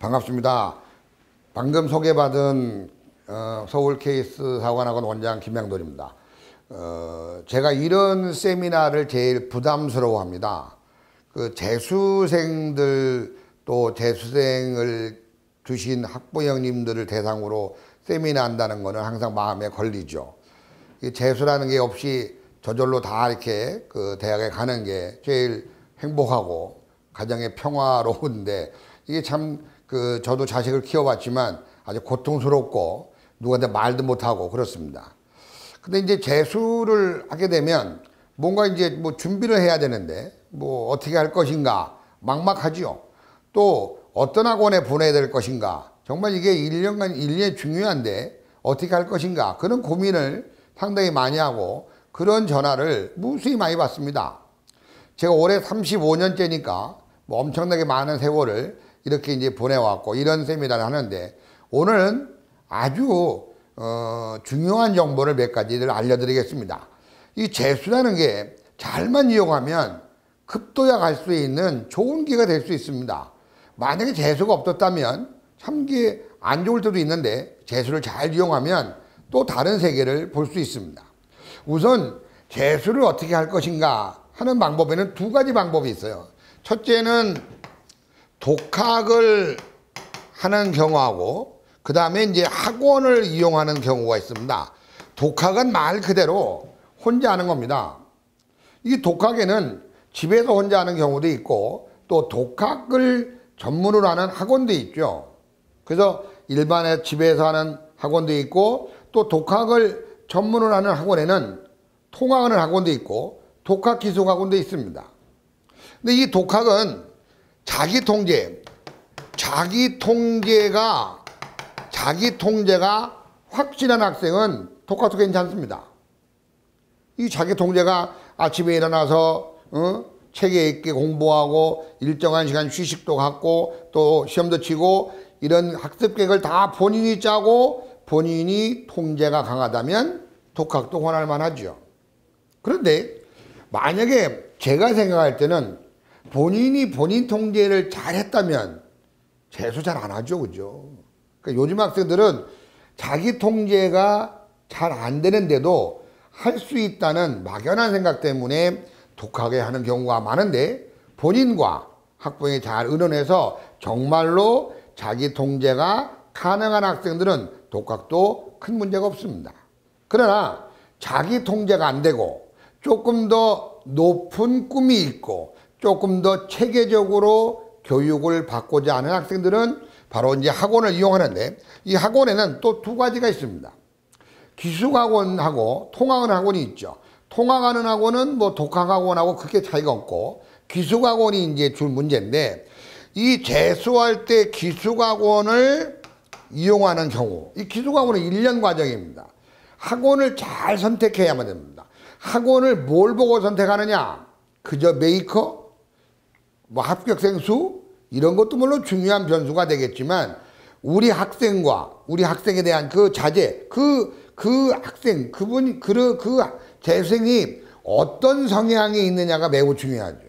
반갑습니다. 방금 소개받은 서울 케이스 사관학원 원장 김양돈입니다. 제가 이런 세미나를 제일 부담스러워합니다. 그 재수생들 또 재수생을 두신 학부형님들을 대상으로 세미나 한다는 거는 항상 마음에 걸리죠. 재수라는 게 없이 저절로 다 이렇게 그 대학에 가는 게 제일 행복하고 가정의 평화로운데, 이게 참 저도 자식을 키워봤지만 아주 고통스럽고 누구한테 말도 못하고 그렇습니다. 근데 이제 재수를 하게 되면 뭔가 이제 뭐 준비를 해야 되는데 뭐 어떻게 할 것인가 막막하지요. 또 어떤 학원에 보내야 될 것인가, 정말 이게 1년간 1년이 중요한데 어떻게 할 것인가, 그런 고민을 상당히 많이 하고 그런 전화를 무수히 많이 받습니다. 제가 올해 35년째니까 뭐 엄청나게 많은 세월을 이렇게 이제 보내왔고 이런 세미나를 하는데, 오늘은 아주 중요한 정보를 몇 가지를 알려드리겠습니다. 이 재수라는 게 잘만 이용하면 급도야 갈 수 있는 좋은 기회가 될 수 있습니다. 만약에 재수가 없었다면 참 이게 안 좋을 때도 있는데, 재수를 잘 이용하면 또 다른 세계를 볼 수 있습니다. 우선 재수를 어떻게 할 것인가 하는 방법에는 두 가지 방법이 있어요. 첫째는 독학을 하는 경우하고, 그 다음에 이제 학원을 이용하는 경우가 있습니다. 독학은 말 그대로 혼자 하는 겁니다. 이 독학에는 집에서 혼자 하는 경우도 있고, 또 독학을 전문으로 하는 학원도 있죠. 그래서 일반의 집에서 하는 학원도 있고, 또 독학을 전문으로 하는 학원에는 통학하는 학원도 있고 독학 기숙 학원도 있습니다. 근데 이 독학은 자기 통제가 확실한 학생은 독학도 괜찮습니다. 이 자기 통제가 아침에 일어나서 책에 있게 공부하고 일정한 시간 휴식도 갖고 또 시험도 치고 이런 학습 계획을 다 본인이 짜고 본인이 통제가 강하다면 독학도 권할 만하죠. 그런데 만약에 제가 생각할 때는 본인이 본인 통제를 잘 했다면 재수 잘 안 하죠. 그죠? 그러니까 요즘 학생들은 자기 통제가 잘 안 되는데도 할 수 있다는 막연한 생각 때문에 독하게 하는 경우가 많은데, 본인과 학부형이 잘 의논해서 정말로 자기 통제가 가능한 학생들은 독학도 큰 문제가 없습니다. 그러나 자기 통제가 안 되고 조금 더 높은 꿈이 있고 조금 더 체계적으로 교육을 받고자 하는 학생들은 바로 이제 학원을 이용하는데, 이 학원에는 또 두 가지가 있습니다. 기숙학원하고 통학하는 학원이 있죠. 통학하는 학원은 뭐 독학학원하고 크게 차이가 없고, 기숙학원이 이제 줄 문제인데, 이 재수할 때 기숙학원을 이용하는 경우, 이 기숙학원은 1년 과정입니다. 학원을 잘 선택해야만 됩니다. 학원을 뭘 보고 선택하느냐? 그저 메이커? 뭐 합격생 수? 이런 것도 물론 중요한 변수가 되겠지만, 우리 학생에 대한 그 자제, 그 학생, 그 재생이 어떤 성향이 있느냐가 매우 중요하죠.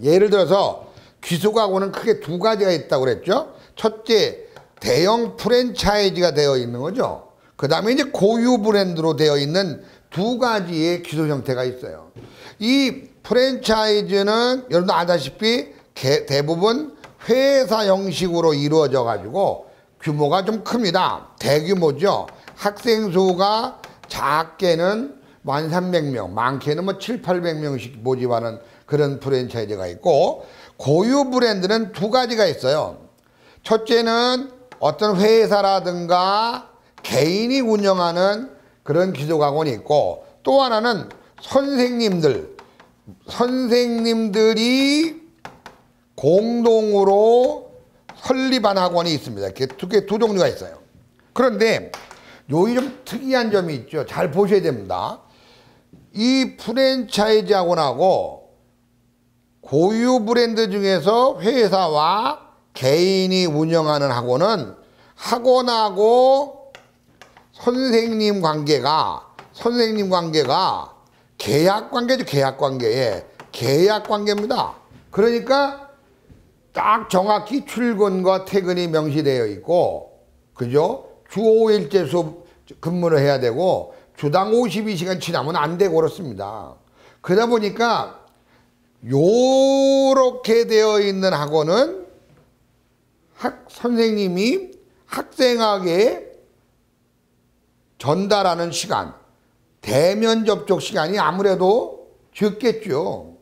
예를 들어서 기숙학원은 크게 두 가지가 있다고 그랬죠. 첫째, 대형 프랜차이즈가 되어 있는 거죠. 그 다음에 이제 고유 브랜드로 되어 있는 두 가지의 기술 형태가 있어요. 이 프랜차이즈는 여러분도 아다시피 대부분 회사 형식으로 이루어져 가지고 규모가 좀 큽니다. 대규모죠. 학생 수가 작게는 1,300명, 많게는 뭐 700~800명씩 모집하는 그런 프랜차이즈가 있고, 고유 브랜드는 두 가지가 있어요. 첫째는 어떤 회사라든가 개인이 운영하는 그런 기숙학원이 있고, 또 하나는 선생님들이 공동으로 설립한 학원이 있습니다. 이렇게 두 종류가 있어요. 그런데 여기 좀 특이한 점이 있죠. 잘 보셔야 됩니다. 이 프랜차이즈 학원하고 고유 브랜드 중에서 회사와 개인이 운영하는 학원은 학원하고 선생님 관계가 계약 관계죠. 계약 관계입니다. 그러니까 딱 정확히 출근과 퇴근이 명시되어 있고, 그죠? 주 5일제 수업 근무를 해야 되고, 주당 52시간 지나면 안 되고 그렇습니다. 그러다 보니까 요렇게 되어 있는 학원은 선생님이 학생에게 전달하는 시간, 대면 접촉 시간이 아무래도 적겠죠.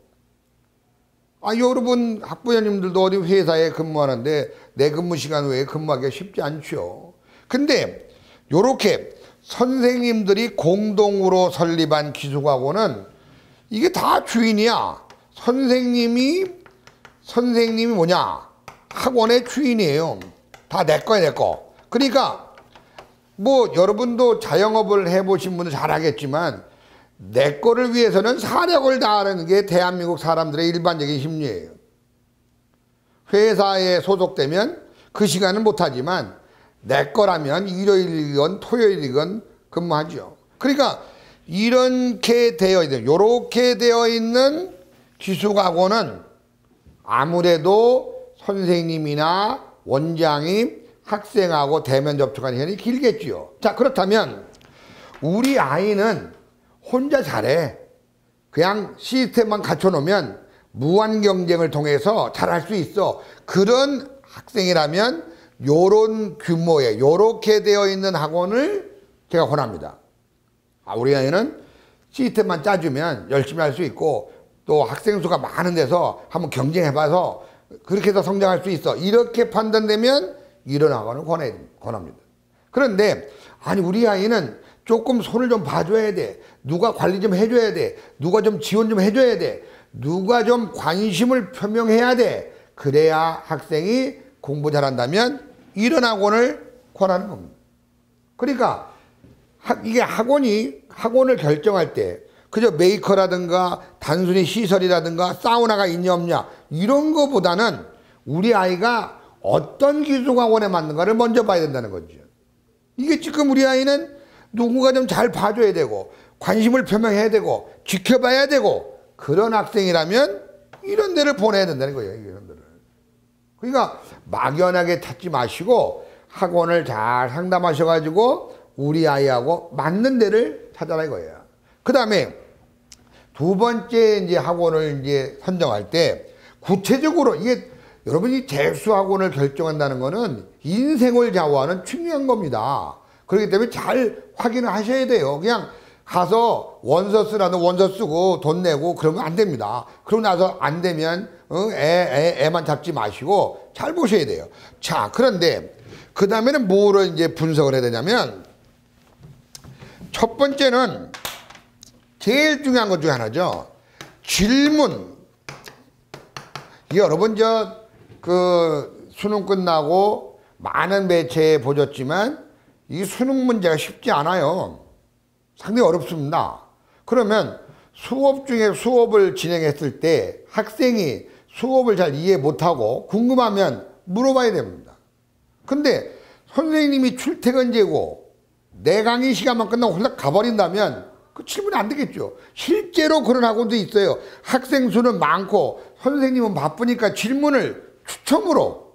여러분 학부모님들도 어디 회사에 근무하는데 내 근무 시간 외에 근무하기가 쉽지 않죠. 근데 요렇게 선생님들이 공동으로 설립한 기숙학원은 이게 다 주인이야. 선생님이 뭐냐? 학원의 주인이에요. 다 내 거야, 내 거. 그러니까 뭐 여러분도 자영업을 해보신 분은 잘 알겠지만 내 거를 위해서는 사력을 다하는 게 대한민국 사람들의 일반적인 심리예요. 회사에 소속되면 그 시간은 못하지만 내 거라면 일요일이건 토요일이건 근무하죠. 그러니까 이렇게 되어 있는 기숙학원은 아무래도 선생님이나 원장이 학생하고 대면 접촉하는 시간이 길겠지요. 자, 그렇다면 우리 아이는 혼자 잘해. 그냥 시스템만 갖춰놓으면 무한 경쟁을 통해서 잘할 수 있어. 그런 학생이라면 요런 규모의 요렇게 되어 있는 학원을 제가 권합니다. 우리 아이는 시스템만 짜주면 열심히 할 수 있고 또 학생 수가 많은 데서 한번 경쟁해봐서 그렇게 해서 성장할 수 있어. 이렇게 판단되면 이런 학원을 권합니다. 그런데 우리 아이는 조금 손을 좀 봐줘야 돼. 누가 관리 좀 해줘야 돼. 누가 좀 지원 좀 해줘야 돼. 누가 좀 관심을 표명해야 돼. 그래야 학생이 공부 잘한다면 이런 학원을 권하는 겁니다. 그러니까 이게 학원을 결정할 때 그저 메이커라든가 단순히 시설이라든가 사우나가 있냐 없냐 이런 거보다는 우리 아이가 어떤 기숙학원에 맞는가를 먼저 봐야 된다는 거죠. 이게 지금 우리 아이는 누군가 좀 잘 봐줘야 되고 관심을 표명해야 되고 지켜봐야 되고 그런 학생이라면 이런 데를 보내야 된다는 거예요. 이런 데를. 그러니까 막연하게 찾지 마시고 학원을 잘 상담하셔가지고 우리 아이하고 맞는 데를 찾아라 이거예요. 그 다음에 두 번째 이제 학원을 이제 선정할 때 구체적으로 이게 여러분이 재수학원을 결정한다는 거는 인생을 좌우하는 중요한 겁니다. 그렇기 때문에 잘 확인을 하셔야 돼요. 그냥 가서 원서 쓰라는 원서 쓰고 돈 내고 그러면 안 됩니다. 그러고 나서 안 되면 애만 잡지 마시고 잘 보셔야 돼요. 자, 그런데 그 다음에는 뭐로 이제 분석을 해야 되냐면 첫 번째는 제일 중요한 것 중에 하나죠. 질문. 여러분 수능 끝나고 많은 매체에 보셨지만 이 수능 문제가 쉽지 않아요. 상당히 어렵습니다. 그러면 수업 중에 수업을 진행했을 때 학생이 수업을 잘 이해 못하고 궁금하면 물어봐야 됩니다. 근데 선생님이 출퇴근제고 내 강의 시간만 끝나고 홀딱 가버린다면 그 질문이 안 되겠죠. 실제로 그런 학원도 있어요. 학생 수는 많고 선생님은 바쁘니까 질문을 추첨으로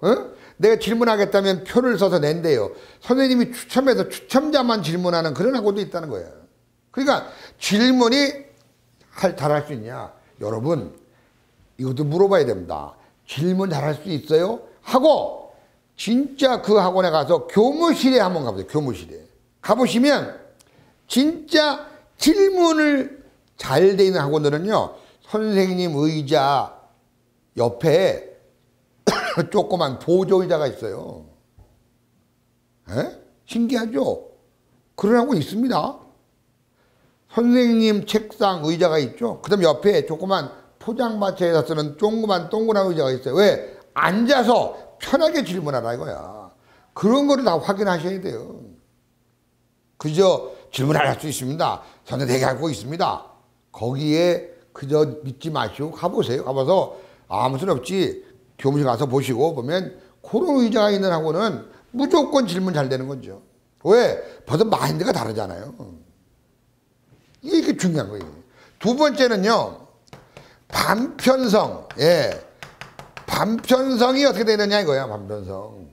내가 질문하겠다면 표를 써서 낸대요. 선생님이 추첨해서 추첨자만 질문하는 그런 학원도 있다는 거예요. 그러니까 질문이 잘할 수 있냐. 여러분 이것도 물어봐야 됩니다. 질문 잘할 수 있어요? 하고 진짜 그 학원에 가서 교무실에 한번 가보세요. 교무실에 가보시면 진짜 질문을 잘 돼 있는 학원들은요 선생님 의자 옆에 조그만 보조의자가 있어요. 신기하죠? 그런 학원 있습니다. 선생님 책상 의자가 있죠. 그 다음 옆에 조그만 포장마차에서 쓰는 조그만 동그란 의자가 있어요. 왜? 앉아서 편하게 질문하라 이거야. 그런 거를 다 확인하셔야 돼요. 그저 질문할 수 있습니다. 저는 되게 알고 있습니다. 거기에 그저 믿지 마시고 가보세요. 가봐서 아무 소리 없지. 교무실 가서 보시고 보면 그런 의자가 있는 학원은 무조건 질문 잘 되는 거죠. 왜? 벌써 마인드가 다르잖아요. 이게 중요한 거예요. 두 번째는요. 반편성. 반편성이 어떻게 되느냐 이거야. 반편성.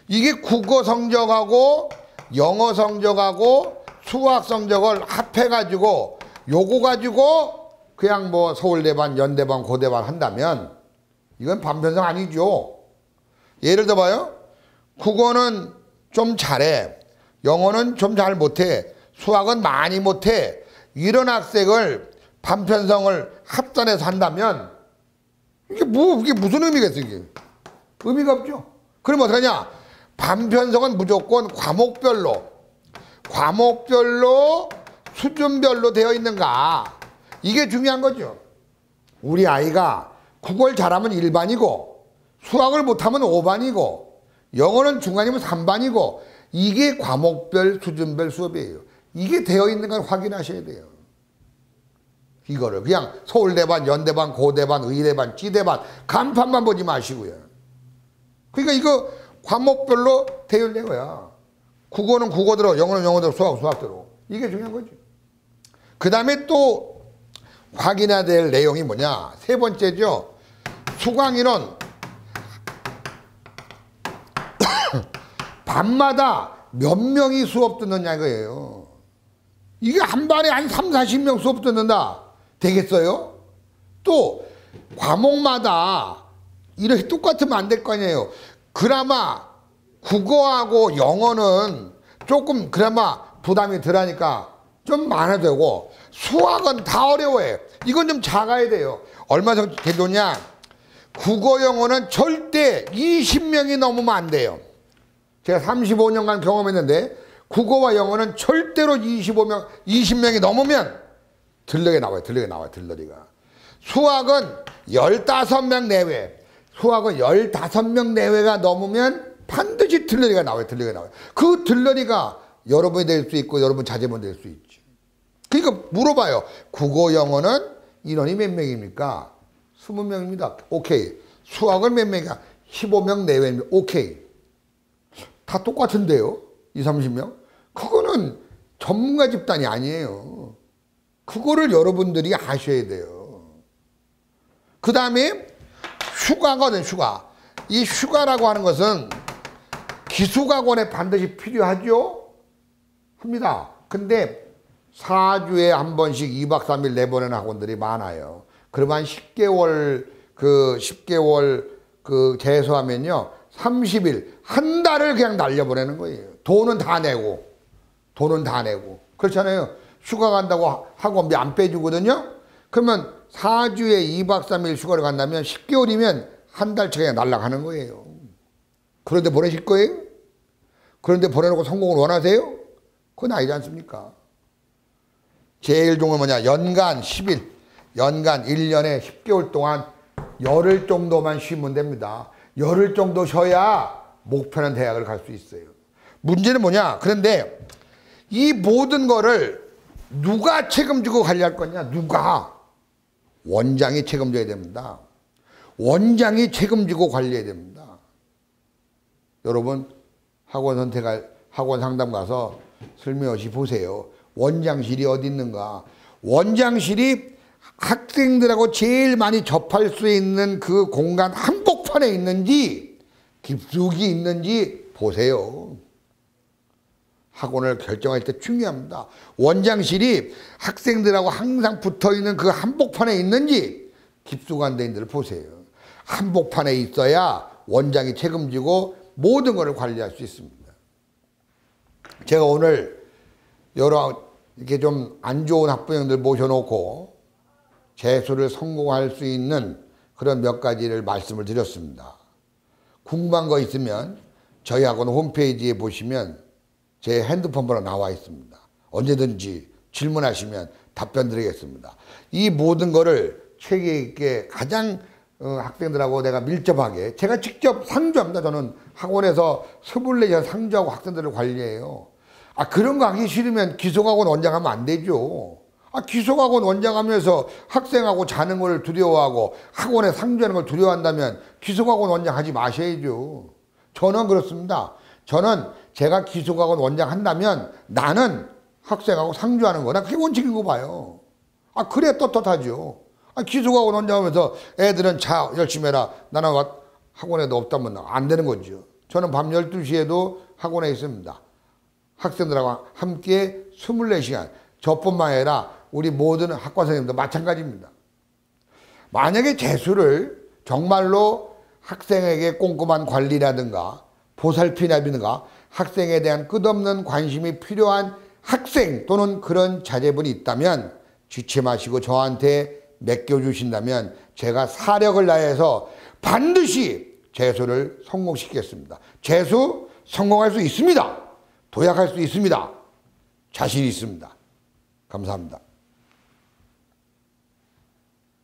이게 국어 성적하고 영어 성적하고 수학 성적을 합해가지고 요거 가지고 그냥 뭐 서울대반, 연대반, 고대반 한다면 이건 반편성 아니죠. 예를 들어봐요. 국어는 좀 잘해. 영어는 좀 잘 못해. 수학은 많이 못해. 이런 학생을 반편성을 합산해서 한다면 이게 무슨 의미가 있어 이게? 의미가 없죠. 그럼 어떡하냐? 반편성은 무조건 과목별로 수준별로 되어 있는가? 이게 중요한 거죠. 우리 아이가 국어를 잘하면 1반이고 수학을 못하면 5반이고 영어는 중간이면 3반이고 이게 과목별 수준별 수업이에요. 이게 되어 있는 걸 확인하셔야 돼요. 이거를 그냥 서울대반, 연대반, 고대반, 의대반, 지대반 간판만 보지 마시고요. 그러니까 이거 과목별로 되어 있는 거야. 국어는 국어대로, 영어는 영어대로, 수학은 수학대로. 이게 중요한 거지. 그 다음에 또 확인해야 될 내용이 뭐냐. 세 번째죠. 수강인원 반마다 몇 명이 수업 듣느냐 이거예요. 이게 한 반에 한 3, 40명 수업 듣는다. 되겠어요? 또 과목마다 이렇게 똑같으면 안 될 거 아니에요. 그나마 국어하고 영어는 조금 그나마 부담이 덜하니까 좀 많아도 되고 수학은 다 어려워해. 이건 좀 작아야 돼요. 얼마 정도 되느냐. 국어 영어는 절대 20명이 넘으면 안 돼요. 제가 35년간 경험했는데 국어와 영어는 절대로 20명이 넘으면 들러리가 나와요. 들러리가. 수학은 15명 내외. 수학은 15명 내외가 넘으면 반드시 들러리가 나와요. 그 들러리가 여러분이 될 수 있고 여러분 자제분 될 수 있지. 그러니까 물어봐요. 국어 영어는 인원이 몇 명입니까? 20명입니다. 오케이. 수학은 몇 명이야? 15명 내외입니다. 오케이. 다 똑같은데요? 20, 30명? 그거는 전문가 집단이 아니에요. 그거를 여러분들이 아셔야 돼요. 그 다음에 휴가거든, 휴가. 이 휴가라고 하는 것은 기숙학원에 반드시 필요하죠? 합니다. 근데 4주에 한 번씩 2박 3일 내보내는 학원들이 많아요. 그러면 10개월 재수하면요. 30일, 한 달을 그냥 날려보내는 거예요. 돈은 다 내고. 그렇잖아요. 휴가 간다고 학원비 안 빼주거든요. 그러면 4주에 2박 3일 휴가를 간다면 10개월이면 한 달치 그냥 날아가는 거예요. 그런데 보내실 거예요? 그런데 보내놓고 성공을 원하세요? 그건 아니지 않습니까? 제일 좋은 건 뭐냐. 연간 10일, 연간 1년에 10개월 동안 열흘 정도만 쉬면 됩니다. 열흘 정도 쉬어야 목표는 대학을 갈 수 있어요. 문제는 뭐냐. 그런데 이 모든 거를 누가 책임지고 관리할 거냐. 누가? 원장이 책임져야 됩니다. 원장이 책임지고 관리해야 됩니다. 여러분 학원 선택할 학원 상담 가서 슬며시 보세요. 원장실이 어디 있는가. 원장실이 학생들하고 제일 많이 접할 수 있는 그 공간 한복판에 있는지 깊숙이 있는지 보세요. 학원을 결정할 때 중요합니다. 원장실이 학생들하고 항상 붙어있는 그 한복판에 있는지 깊숙한 데 있는 데를 보세요. 한복판에 있어야 원장이 책임지고 모든 것을 관리할 수 있습니다. 제가 오늘 여러 이렇게 좀 안 좋은 학부형들 모셔놓고 재수를 성공할 수 있는 그런 몇 가지를 말씀을 드렸습니다. 궁금한 거 있으면 저희 학원 홈페이지에 보시면 제 핸드폰 번호 나와 있습니다. 언제든지 질문하시면 답변 드리겠습니다. 이 모든 거를 체계 있게 가장 학생들하고 내가 밀접하게 제가 직접 상주합니다. 저는 학원에서 24시간 상주하고 학생들을 관리해요. 그런 거 하기 싫으면 기숙학원 원장하면 안 되죠. 기숙학원 원장하면서 학생하고 자는 걸 두려워하고 학원에 상주하는 걸 두려워한다면 기숙학원 원장 하지 마셔야죠. 저는 그렇습니다. 저는 제가 기숙학원 원장 한다면 나는 학생하고 상주하는 거나 그게 원칙인 거 봐요. 그래 떳떳하죠. 기숙학원 원장하면서 애들은 자 열심히 해라. 나는 학원에도 없다면 안 되는 거죠. 저는 밤 12시에도 학원에 있습니다. 학생들하고 함께 24시간. 저뿐만 아니라 우리 모든 학과 선생님도 마찬가지입니다. 만약에 재수를 정말로 학생에게 꼼꼼한 관리라든가 보살피라든가 학생에 대한 끝없는 관심이 필요한 학생 또는 그런 자제분이 있다면 지체 마시고 저한테 맡겨주신다면 제가 사력을 다해서 반드시 재수를 성공시키겠습니다. 재수 성공할 수 있습니다. 도약할 수 있습니다. 자신 있습니다. 감사합니다.